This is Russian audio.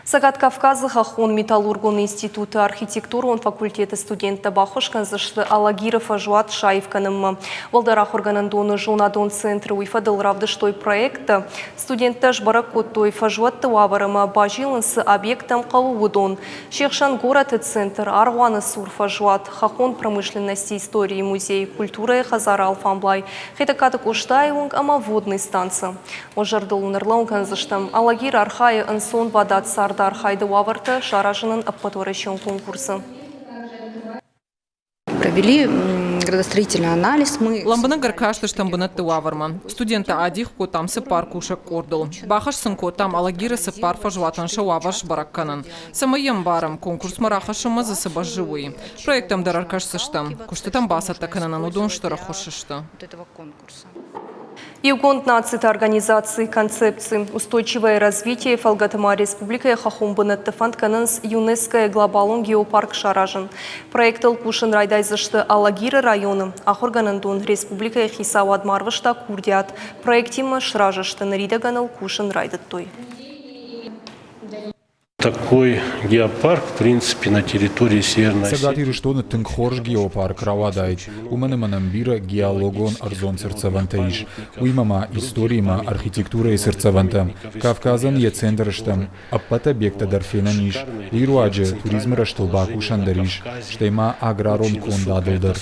Сагат Кавказа Хахон Металлургон институты архитектуры он факультеты студенты Бахошкан зашты Алагиров Ажуат Шаевканым. Волдарах органандоны Жонадон центры уйфадыл равдыштой проекта. Студенты Жбаракот той Фажуат Туаварама бажилын с объектом Калуудон. Шехшан город и центр Арваны Сур Фажуат. Хахон промышленности истории музей культуры Хазар Алфамблай. Хитакаты Куштайунг ама водной станции. Ожардыл унерлаункан заштам Алагир Архай Ансон Вадат Сардар Хайды Уаварта шаражынын аппаторащен конкурсы. Провели градостроительный анализ. Ламбана гаркашты штамбана Туаварман. Студента адих ко там се пар кушак кордол. Бахаш сынко там Алагира се пар фажуатан шауаваш баракканан. Самаем барам конкурс марахашыма за собаш живой. Проектом дараркаш сыштам. Кушты там басата кананан удон штарахошышта. Югонд нацит организации концепции устойчивое развитие Фалгатама Республика Хахумбанат Тафанткананс ЮНЕСКО глобалон геопарк шаражен. Проект Алкушин райдайзышты Алагира районы, Ахорганандун Республика Хисауад Марвашта Курдиат. Проектима шражышты Наридаган Алкушин райдаттой. Такой геопарк, в принципе, на территории Северной Осетии. Сегатир что на тынхорж геопарк равадай. У мене манамбира геологон арзон сердцевантаиш. Уймама историма архитектура и сердцеванта. Кавказан е центрштам. Аппат объекта дарфенаниш. Ируаджи туризм раштылбаку шандариш. Штейма аграрон кондадылдыр.